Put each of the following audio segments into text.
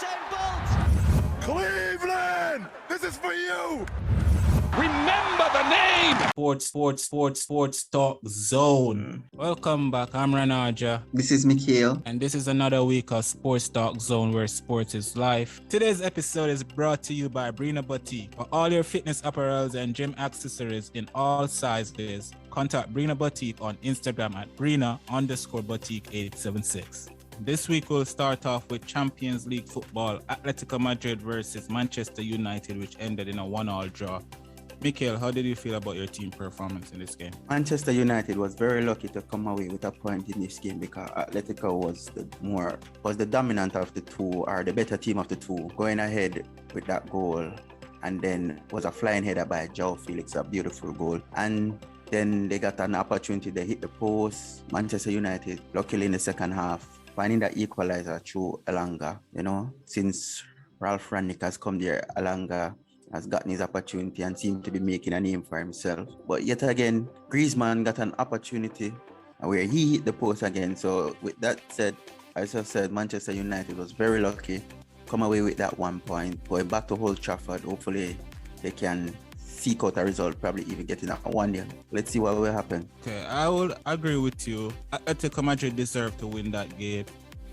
Usain Bolt! Cleveland! This is for you! Remember the name! Sports Talk Zone. Welcome back. I'm Ranaja. This is Mikhail. And this is another week of Sports Talk Zone where sports is life. Today's episode is brought to you by Brina Boutique. For all your fitness apparels and gym accessories in all sizes, contact Brina Boutique on Instagram at Brina_Boutique 876. This week we'll start off with Champions League football, Atletico Madrid versus Manchester United, which ended in a 1-1 draw. Mikhail, how did you feel about your team performance in this game? Manchester United was very lucky to come away with a point in this game because Atletico was the dominant of the two, or the better team of the two, going ahead with that goal, and then was a flying header by João Felix, a beautiful goal. And then they got an opportunity, they hit the post. Manchester United, luckily in the second half, finding that equalizer through Elanga. Since Ralph Rangnick has come there, Elanga has gotten his opportunity and seemed to be making a name for himself. But yet again, Griezmann got an opportunity where he hit the post again. So with that said, as I said, Manchester United was very lucky, come away with that 1 point. Going back to Old Trafford, hopefully they can seek out a result, probably even getting a 1-0. Let's see what will happen. Okay, I will agree with you. Atletico Madrid deserved to win that game.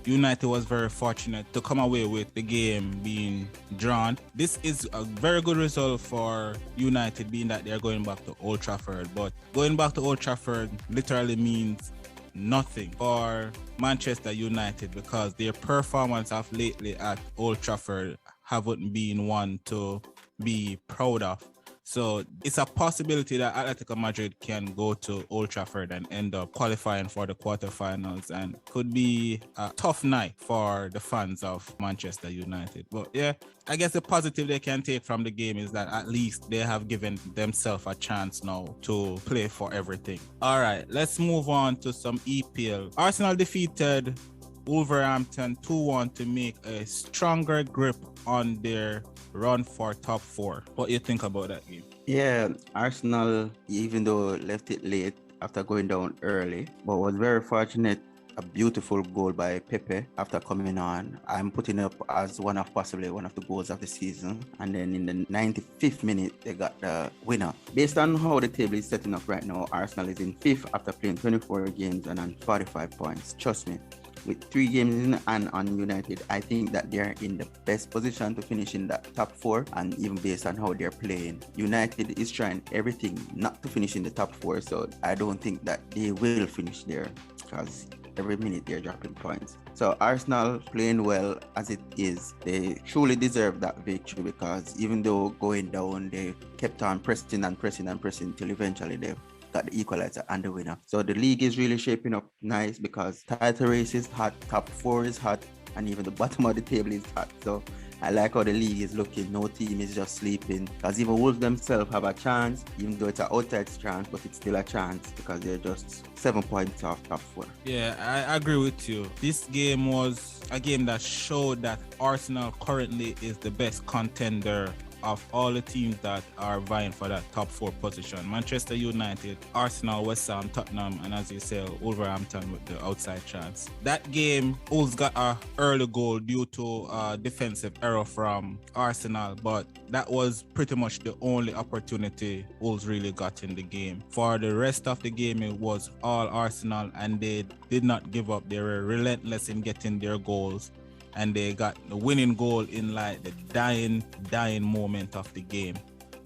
United was very fortunate to come away with the game being drawn. This is a very good result for United, being that they're going back to Old Trafford. But going back to Old Trafford literally means nothing for Manchester United because their performance of lately at Old Trafford haven't been one to be proud of. So it's a possibility that Atletico Madrid can go to Old Trafford and end up qualifying for the quarterfinals, and could be a tough night for the fans of Manchester United. But yeah, I guess the positive they can take from the game is that at least they have given themselves a chance now to play for everything. All right, let's move on to some EPL. Arsenal defeated Wolverhampton 2-1 to make a stronger grip on their run for top 4. What do you think about that game? Yeah, Arsenal, even though left it late after going down early, but was very fortunate. A beautiful goal by Pepe after coming on. I'm putting up as possibly one of the goals of the season. And then in the 95th minute, they got the winner. Based on how the table is setting up right now, Arsenal is in 5th after playing 24 games and on 45 points. Trust me. With 3 games in and on United, I think that they're in the best position to finish in that top 4, and even based on how they're playing. United is trying everything not to finish in the top 4, so I don't think that they will finish there because every minute they're dropping points. So Arsenal playing well as it is, they truly deserve that victory because even though going down, they kept on pressing till eventually they got the equalizer and the winner. So the league is really shaping up nice because title race is hot, top 4 is hot, and even the bottom of the table is hot. So I like how the league is looking. No team is just sleeping because even Wolves themselves have a chance, even though it's an outside chance, but it's still a chance because they're just 7 points off top 4. Yeah, I agree with you. This game was a game that showed that Arsenal currently is the best contender of all the teams that are vying for that top 4 position. Manchester United, Arsenal, West Ham, Tottenham, and as you say, Wolverhampton with the outside chance. That game, Wolves got an early goal due to a defensive error from Arsenal, but that was pretty much the only opportunity Wolves really got in the game. For the rest of the game, it was all Arsenal, and they did not give up. They were relentless in getting their goals, and they got the winning goal in like the dying moment of the game.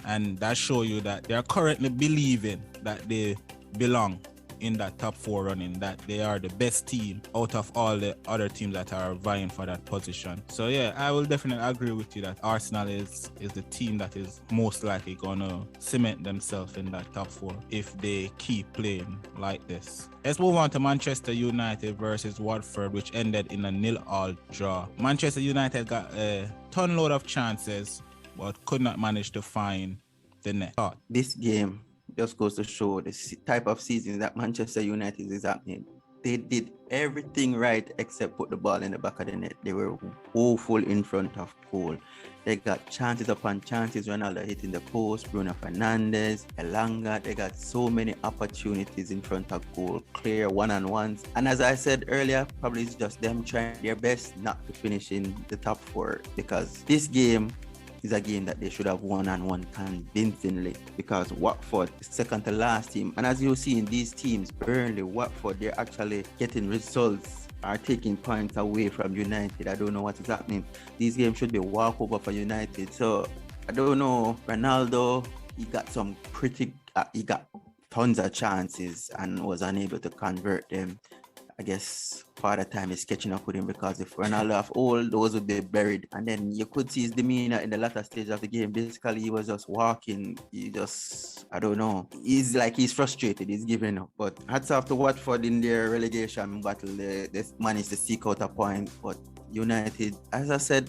And that shows you that they are currently believing that they belong in that top 4 running, that they are the best team out of all the other teams that are vying for that position. So yeah, I will definitely agree with you that Arsenal is the team that is most likely gonna cement themselves in that top 4 if they keep playing like this. Let's move on to Manchester United versus Watford, which ended in a 0-0 draw. Manchester United got a ton load of chances, but could not manage to find the net. This game just goes to show the type of season that Manchester United is happening. They did everything right except put the ball in the back of the net. They were woeful in front of goal. They got chances upon chances. Ronaldo hitting the post, Bruno Fernandes, Elanga. They got so many opportunities in front of goal, clear one-on-ones. And as I said earlier, probably it's just them trying their best not to finish in the top 4, because this game is a game that they should have won and won convincingly, because Watford is second to last team. And as you see in these teams, Burnley, Watford, they're actually getting results, are taking points away from United. I don't know what is happening. These games should be walkover for United. So I don't know. Ronaldo, he got tons of chances and was unable to convert them. I guess Father Time is catching up with him, because if Ronaldo of all, those would be buried. And then you could see his demeanor in the latter stage of the game. Basically, he was just walking. I don't know. He's frustrated. He's giving up. But hats off to Watford in their relegation battle. They managed to seek out a point. But United, as I said,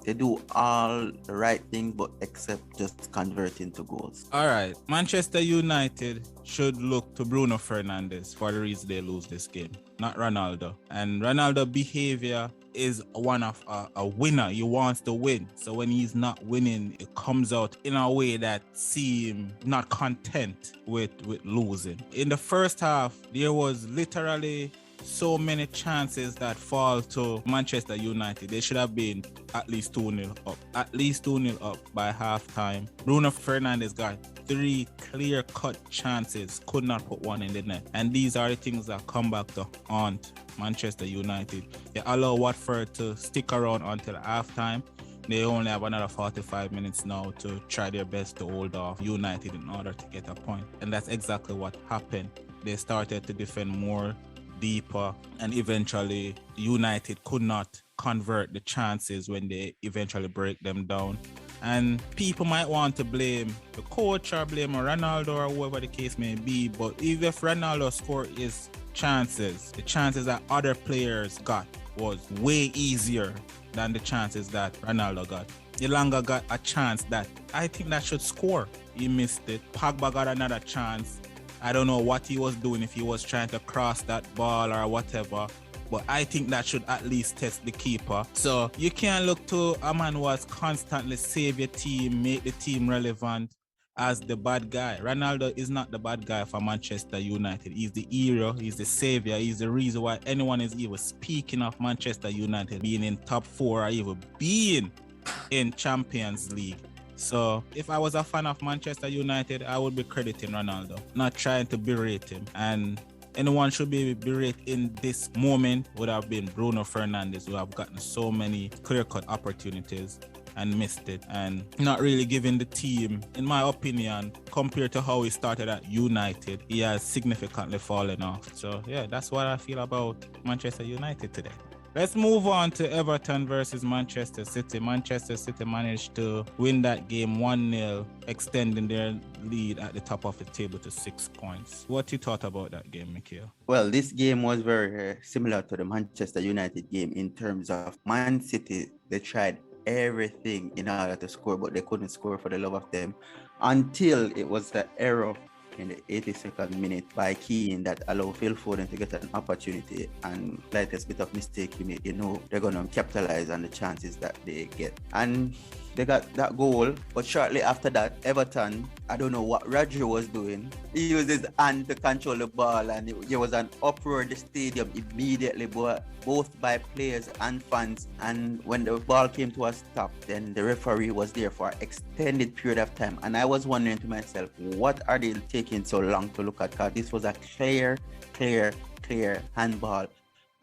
they do all the right things, but except just converting to goals. All right. Manchester United should look to Bruno Fernandes for the reason they lose this game, not Ronaldo. And Ronaldo's behavior is one of a winner. He wants to win. So when he's not winning, it comes out in a way that seems not content with losing. In the first half, there was literally so many chances that fall to Manchester United. They should have been at least 2-0 up. At least 2-0 up by halftime. Bruno Fernandes got 3 clear-cut chances, could not put one in the net. And these are the things that come back to haunt Manchester United. They allow Watford to stick around until halftime. They only have another 45 minutes now to try their best to hold off United in order to get a point. And that's exactly what happened. They started to defend more, deeper, and eventually United could not convert the chances when they eventually break them down. And people might want to blame the coach or blame Ronaldo or whoever the case may be, but even if Ronaldo scored his chances, the chances that other players got was way easier than the chances that Ronaldo got. Elanga got a chance that I think that should score. He missed it. Pogba got another chance. I don't know what he was doing, if he was trying to cross that ball or whatever, but I think that should at least test the keeper. So you can't look to a man who has constantly save your team, make the team relevant as the bad guy. Ronaldo is not the bad guy for Manchester United. He's the hero, he's the savior, he's the reason why anyone is even speaking of Manchester United being in top 4 or even being in Champions League. So if I was a fan of Manchester United, I would be crediting Ronaldo, not trying to berate him. And anyone should be berated in this moment would have been Bruno Fernandes, who have gotten so many clear-cut opportunities and missed it, and not really giving the team, in my opinion, compared to how he started at United, he has significantly fallen off. So yeah, that's what I feel about Manchester United today. Let's move on to Everton versus Manchester City. Manchester City managed to win that game 1-0, extending their lead at the top of the table to 6 points. What you thought about that game, Mikhail? Well, this game was very similar to the Manchester United game in terms of Man City. They tried everything in order to score, but they couldn't score for the love of them until it was the error in the 82nd minute by Keane that allowed Phil Foden to get an opportunity, and slightest bit of mistake he made, they're going to capitalize on the chances that they get. And they got that goal, but shortly after that, Everton, I don't know what Roger was doing. He used his hand to control the ball, and there was an uproar in the stadium immediately, both by players and fans. And when the ball came to a stop, then the referee was there for an extended period of time. And I was wondering to myself, what are they taking so long to look at? Because this was a clear handball.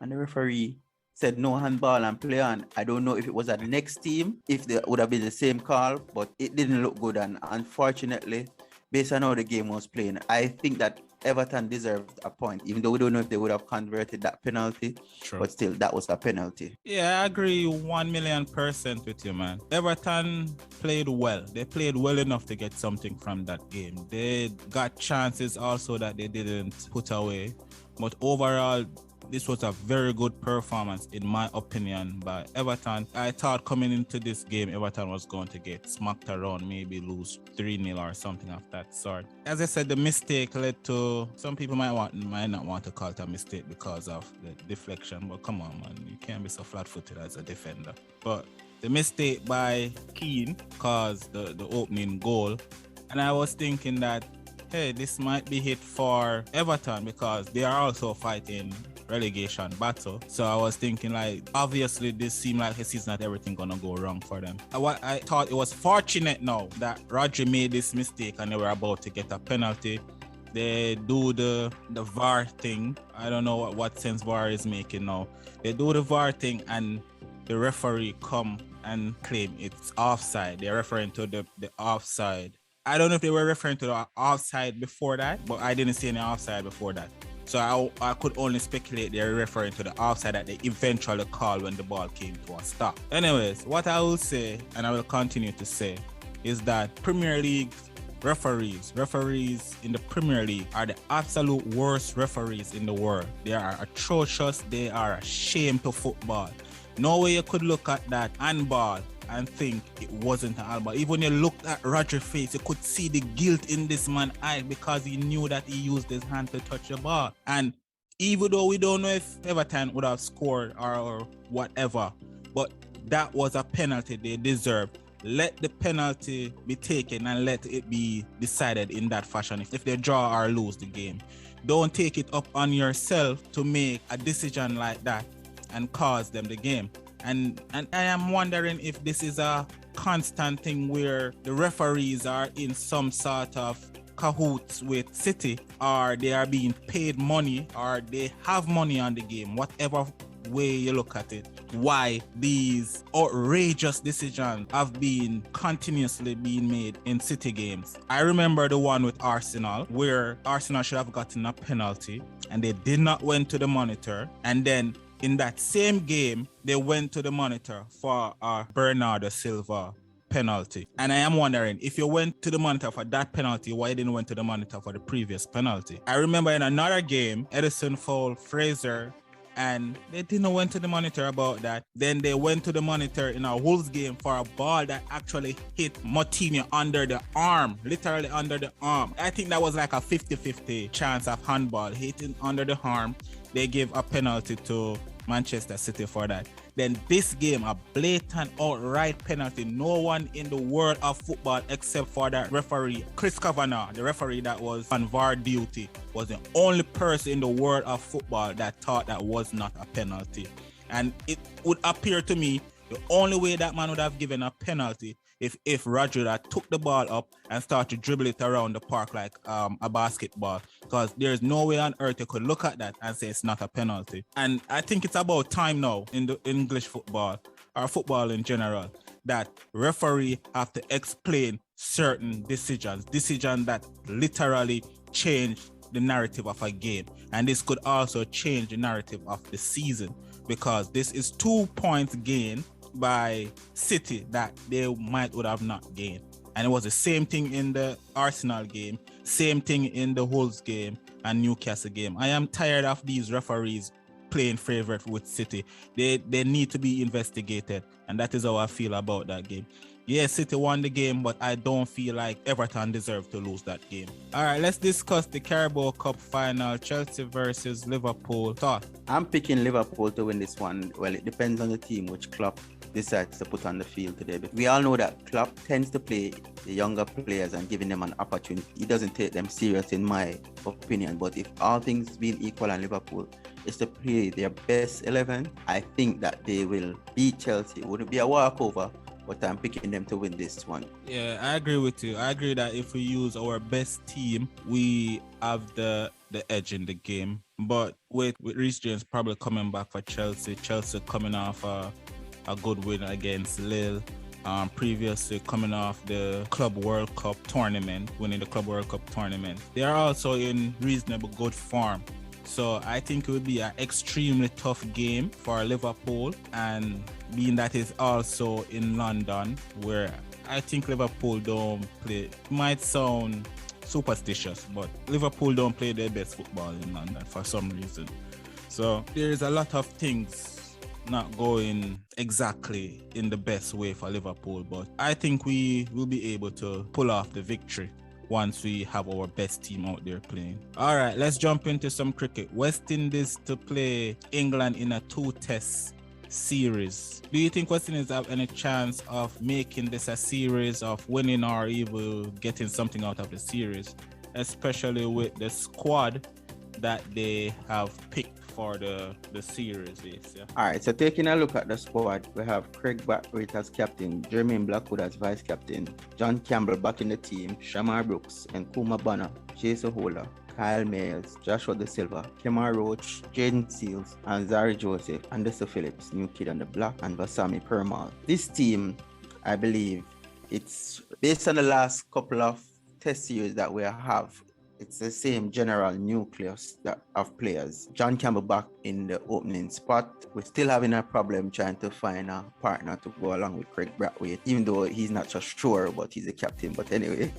And the referee said no handball and play on. I don't know if it was at the next team, if there would have been the same call, but it didn't look good. And unfortunately, based on how the game was playing, I think that Everton deserved a point, even though we don't know if they would have converted that penalty. True. But still, that was a penalty. Yeah, I agree 1,000,000% with you, man. Everton played well. They played well enough to get something from that game. They got chances also that they didn't put away. But overall, this was a very good performance, in my opinion, by Everton. I thought coming into this game, Everton was going to get smacked around, maybe lose 3-0 or something of that sort. As I said, the mistake led to, some people might not want to call it a mistake because of the deflection, but come on, man, you can't be so flat-footed as a defender. But the mistake by Keane caused the opening goal, and I was thinking that, hey, this might be hit for Everton because they are also fighting relegation battle. So I was thinking, like, obviously this seemed like a season that everything gonna go wrong for them. What I thought, it was fortunate now that Rodri made this mistake and they were about to get a penalty. They do the VAR thing. I don't know what sense VAR is making now. They do the VAR thing and the referee come and claim it's offside. They're referring to the offside. I don't know if they were referring to the offside before that, but I didn't see any offside before that. So I could only speculate they're referring to the offside that they eventually called when the ball came to a stop. Anyways, what I will say, and I will continue to say, is that Premier League referees in the Premier League are the absolute worst referees in the world. They are atrocious. They are a shame to football. No way you could look at that handball and think it wasn't an handball. Even when you looked at Rodri's face, you could see the guilt in this man's eye because he knew that he used his hand to touch the ball. And even though we don't know if Everton would have scored or whatever, but that was a penalty they deserved. Let the penalty be taken and let it be decided in that fashion if they draw or lose the game. Don't take it up on yourself to make a decision like that and cause them the game. And I am wondering if this is a constant thing where the referees are in some sort of cahoots with City, or they are being paid money, or they have money on the game, whatever way you look at it. Why these outrageous decisions have been continuously being made in City games. I remember the one with Arsenal where Arsenal should have gotten a penalty and they did not went to the monitor, and then in that same game, they went to the monitor for a Bernardo Silva penalty. And I am wondering, if you went to the monitor for that penalty, why didn't you went to the monitor for the previous penalty? I remember in another game, Edison fouled Fraser, and they didn't went to the monitor about that. Then they went to the monitor in a Wolves game for a ball that actually hit Moutinho under the arm, literally under the arm. I think that was like a 50-50 chance of handball hitting under the arm. They gave a penalty to Manchester City for that. Then this game, a blatant outright penalty. No one in the world of football except for that referee, Chris Kavanagh, the referee that was on VAR duty, was the only person in the world of football that thought that was not a penalty. And it would appear to me the only way that man would have given a penalty if Roger took the ball up and started to dribble it around the park like a basketball, because there's no way on earth you could look at that and say it's not a penalty. And I think it's about time now in the English football, or football in general, that referee have to explain certain decisions that literally change the narrative of a game. And this could also change the narrative of the season, because this is 2 points gained by City that they would have not gained. And it was the same thing in the Arsenal game, same thing in the Wolves game and Newcastle game. I am tired of these referees playing favorite with City. They need to be investigated, and that is how I feel about that game. Yes, City won the game, but I don't feel like Everton deserved to lose that game. All right, let's discuss the Carabao Cup final, Chelsea versus Liverpool. Thought? I'm picking Liverpool to win this one. Well, it depends on the team which Klopp decides to put on the field today. But we all know that Klopp tends to play the younger players and giving them an opportunity. He doesn't take them serious, in my opinion. But if all things being equal on Liverpool is to play their best 11, I think that they will beat Chelsea. It wouldn't be a walkover, but I'm picking them to win this one. Yeah, I agree with you. I agree that if we use our best team, we have the edge in the game. But with Reece James probably coming back for Chelsea coming off a good win against Lille, previously coming off the Club World Cup tournament, winning the Club World Cup tournament. They are also in reasonable good form. So I think it would be an extremely tough game for Liverpool, and being that it's also in London, where I think Liverpool don't play, it might sound superstitious, but Liverpool don't play their best football in London for some reason. So there's a lot of things not going exactly in the best way for Liverpool, but I think we will be able to pull off the victory once we have our best team out there playing. All right, let's jump into some cricket. West Indies to play England in a 2-test series. Do you think West Indies have any chance of making this a series, of winning or even getting something out of the series, especially with the squad that they have picked for the series? Yeah. All right, so taking a look at the squad, we have Craig Brathwaite as captain, Jermaine Blackwood as vice captain, John Campbell back in the team, Shamar Brooks and Kuma Banner, Jason Hola, Kyle Mayers, Joshua De Silva, Kemar Roach, Jaden Seals, and Zari Joseph, Anderson Phillips, new kid on the block, and Vasami Permal. This team, I believe, it's based on the last couple of test series that we have. It's the same general nucleus of players. John Campbell back in the opening spot. We're still having a problem trying to find a partner to go along with Craig Brathwaite, even though he's not just sure, but he's a captain. But anyway.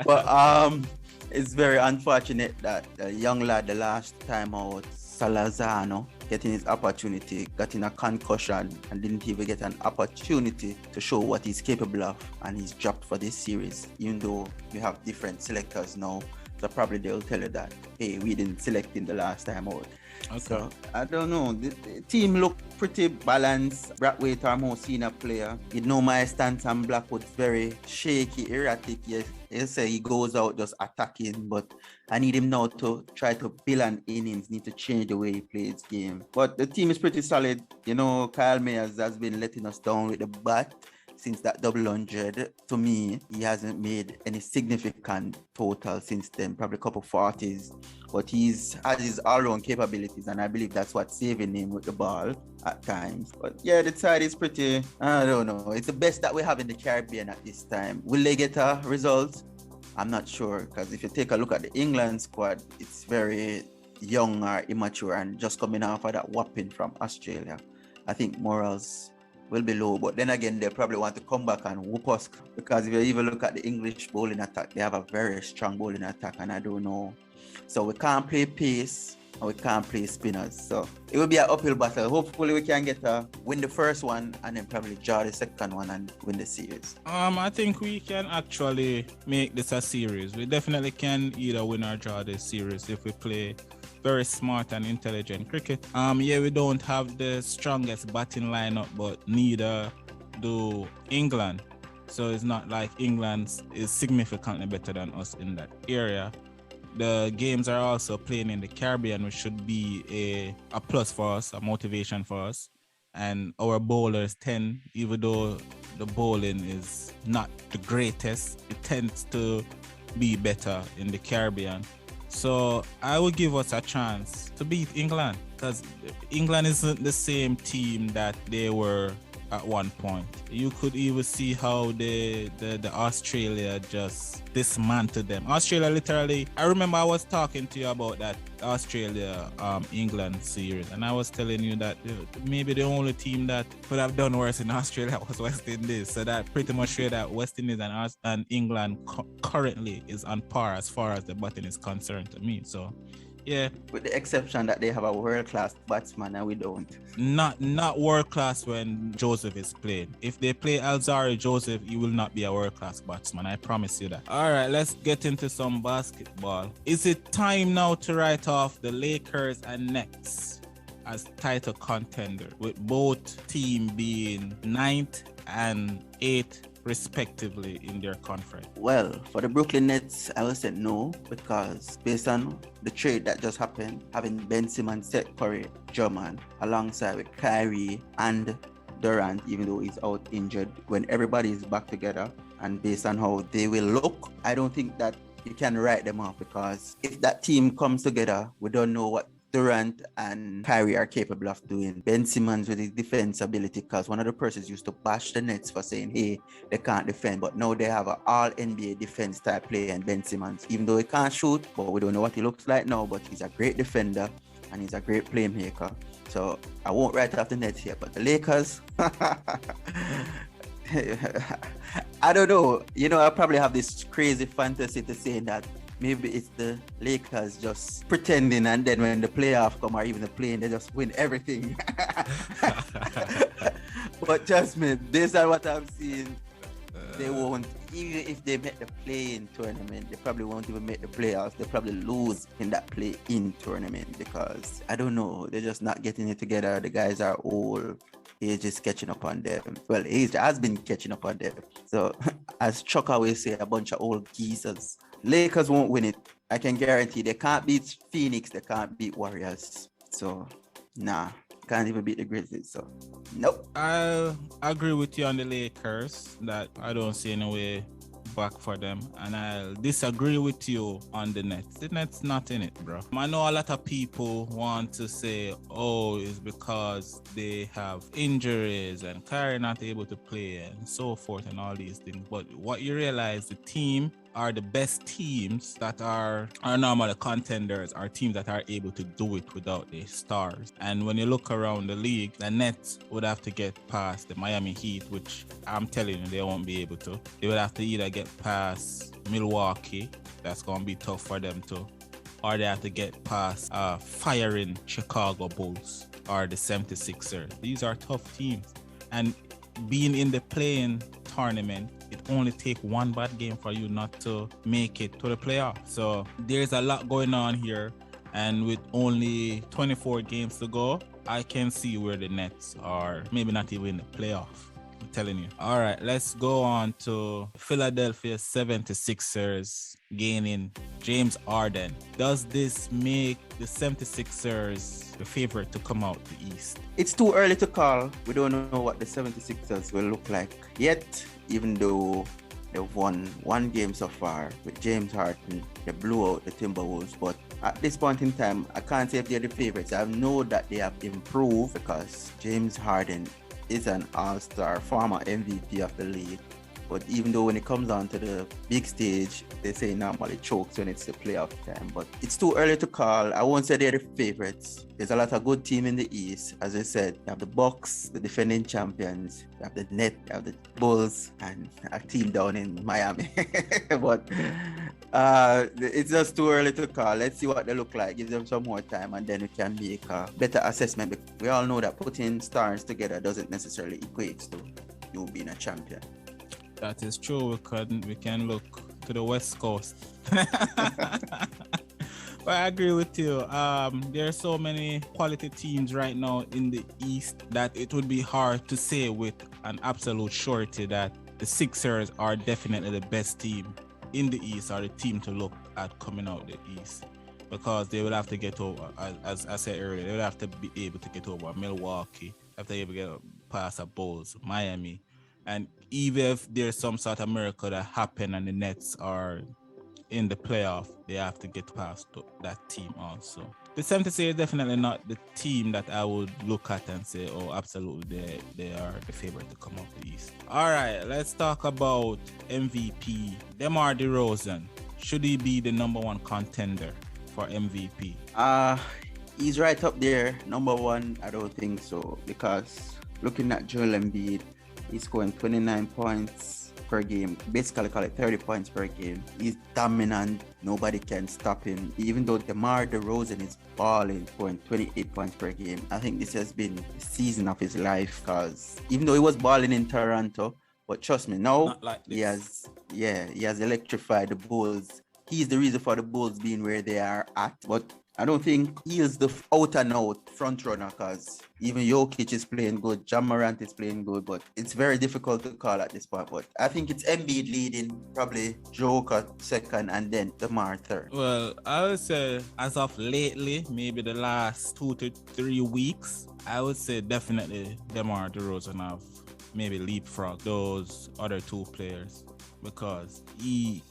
But it's very unfortunate that the young lad, the last time out, Salazano, getting his opportunity, got in a concussion and didn't even get an opportunity to show what he's capable of, and he's dropped for this series, even though we have different selectors now. So probably they'll tell you that, hey, we didn't select him the last time out. Okay. So I don't know. The team looked pretty balanced. Brathwaite, our most senior player. You know my stance on Blackwood's very shaky, erratic. Yes, he'll say he goes out just attacking, but I need him now to try to build an innings, need to change the way he plays game. But the team is pretty solid. You know, Kyle Mayers has been letting us down with the bat. Since that double 100, to me, he hasn't made any significant total since then, probably a couple 40s. But he's has his all-round capabilities, and I believe that's what's saving him with the ball at times. But yeah, the side is pretty, I don't know. It's the best that we have in the Caribbean at this time. Will they get a result? I'm not sure, because if you take a look at the England squad, it's very young or immature and just coming off of that whopping from Australia. I think morals will be low, but then again, they probably want to come back and whoop us, because if you even look at the English bowling attack, they have a very strong bowling attack, and I don't know. So we can't play pace and we can't play spinners. So it will be an uphill battle. Hopefully we can win the first one and then probably draw the second one and win the series. I think we can actually make this a series. We definitely can either win or draw this series if we play very smart and intelligent cricket. Yeah, we don't have the strongest batting lineup, but neither do England. So it's not like England is significantly better than us in that area. The games are also playing in the Caribbean, which should be a plus for us, a motivation for us. And our bowlers tend, even though the bowling is not the greatest, it tends to be better in the Caribbean. So I would give us a chance to beat England, because England isn't the same team that they were at one point. You could even see how the Australia just dismantled them. Australia literally, I remember I was talking to you about that Australia England series, and I was telling you that maybe the only team that could have done worse in Australia was West Indies. So that pretty much showed that West Indies and England currently is on par as far as the batting is concerned to me. So yeah, with the exception that they have a world-class batsman and we don't. Not world-class when Joseph is playing. If they play Alzari Joseph, he will not be a world-class batsman. I promise you that. All right, let's get into some basketball. Is it time now to write off the Lakers and Nets as title contender, with both teams being 9th and 8th respectively in their conference? Well, for the Brooklyn Nets, I would say no, because based on the trade that just happened, having Ben Simmons, Seth Curry, Drummond, alongside with Kyrie and Durant, even though he's out injured, when everybody is back together, and based on how they will look, I don't think that you can write them off, because if that team comes together, we don't know what Durant and Kyrie are capable of doing. Ben Simmons with his defense ability, because one of the persons used to bash the Nets for saying, hey, they can't defend, but now they have an all NBA defense type player in Ben Simmons. Even though he can't shoot, but we don't know what he looks like now, but he's a great defender and he's a great playmaker. So I won't write off the Nets here, but the Lakers, I don't know. You know, I probably have this crazy fantasy to say that maybe it's the Lakers just pretending, and then when the playoff come or even the play-in, they just win everything. But trust me, based on what I'm seeing, they won't. Even if they make the play-in tournament, they probably won't even make the playoffs. They probably lose in that play-in tournament because I don't know. They're just not getting it together. The guys are old. Age is catching up on them. Well, age has been catching up on them. So, as Chuck always say, a bunch of old geezers. Lakers won't win it. I can guarantee they can't beat Phoenix. They can't beat Warriors. So, nah. Can't even beat the Grizzlies. So, nope. I agree with you on the Lakers that I don't see any way back for them, and I'll disagree with you on the Nets. The Nets not in it, bro. I know a lot of people want to say, oh, it's because they have injuries and Kyrie not able to play and so forth and all these things. But what you realize, the team are the best teams that are normally contenders, are teams that are able to do it without the stars. And when you look around the league, the Nets would have to get past the Miami Heat, which I'm telling you, they won't be able to. They would have to either get past Milwaukee, that's going to be tough for them too, or they have to get past firing Chicago Bulls or the 76ers. These are tough teams. And being in the play-in tournament, it only takes one bad game for you not to make it to the playoffs. So there's a lot going on here. And with only 24 games to go, I can see where the Nets are maybe not even in the playoff. I'm telling you. All right, let's go on to Philadelphia 76ers gaining James Harden. Does this make the 76ers the favorite to come out the East? It's too early to call. We don't know what the 76ers will look like yet, even though they've won one game so far with James Harden. They blew out the Timberwolves, but at this point in time, I can't say if they're the favorites. I know that they have improved because James Harden is an all-star, former MVP of the league. But even though when it comes down to the big stage, they say normally chokes when it's the playoff time. But it's too early to call. I won't say they're the favorites. There's a lot of good team in the East. As I said, you have the Bucks, the defending champions. You have the Nets, you have the Bulls, and a team down in Miami. But it's just too early to call. Let's see what they look like. Give them some more time, and then we can make a better assessment. We all know that putting stars together doesn't necessarily equate to you being a champion. That is true. We can look to the West Coast. But I agree with you. There are so many quality teams right now in the East that it would be hard to say with an absolute surety that the Sixers are definitely the best team in the East, or the team to look at coming out the East, because they will have to get over, as I said earlier, they will have to be able to get over Milwaukee, have to be able to get past the Bulls, Miami. And even if there's some sort of miracle that happen and the Nets are in the playoff, they have to get past that team also. The 76ers is definitely not the team that I would look at and say, oh, absolutely, they are the favorite to come out the East. All right, let's talk about MVP. DeMar DeRozan. Should he be the number one contender for MVP? He's right up there. Number one, I don't think so, because looking at Joel Embiid, he's scoring 29 points per game. Basically, call it 30 points per game. He's dominant. Nobody can stop him. Even though DeMar DeRozan is balling, scoring 28 points per game. I think this has been the season of his life, because even though he was balling in Toronto, but trust me, now like he has electrified the Bulls. He's the reason for the Bulls being where they are at. But I don't think he is the out and out front runner, because even Jokic is playing good, John Morant is playing good, but it's very difficult to call at this point. But I think it's Embiid leading, probably Joker second, and then DeMar third. Well, I would say as of lately, maybe the last 2 to 3 weeks, I would say definitely DeMar DeRozan have maybe leapfrog those other two players, because he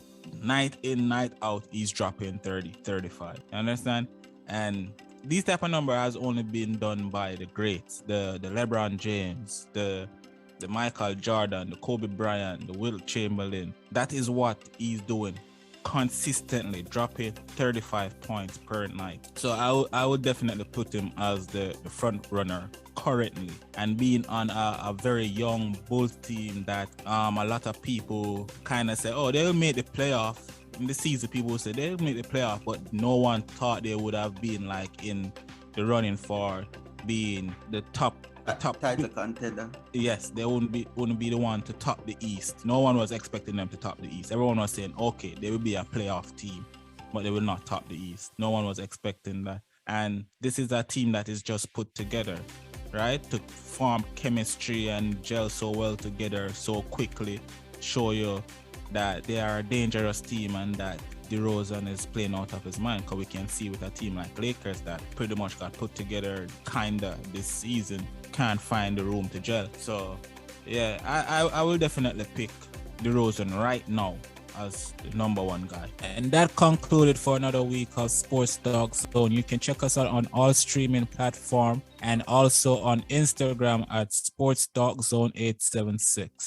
night in, night out, he's dropping 30, 35. You understand? And these type of number has only been done by the greats, the LeBron James, the Michael Jordan, the Kobe Bryant, the Wilt Chamberlain. That is what he's doing consistently, dropping 35 points per night. So I would definitely put him as the front runner currently, and being on a very young Bulls team that a lot of people kind of say, oh, they'll make the playoff, in the season, people say they'll make the playoff, but no one thought they would have been like in the running for being the top title contender. Yes, they wouldn't be the one to top the East. No one was expecting them to top the East. Everyone was saying, okay, they will be a playoff team, but they will not top the East. No one was expecting that. And this is a team that is just put together, right? To form chemistry and gel so well together so quickly, show you that they are a dangerous team and that DeRozan is playing out of his mind, because we can see with a team like Lakers that pretty much got put together kinda this season, can't find the room to gel. So yeah, I will definitely pick DeRozan right now as the number one guy. And that concluded for another week of Sports Dog Zone. You can check us out on all streaming platforms and also on Instagram at Sports Dog Zone 876.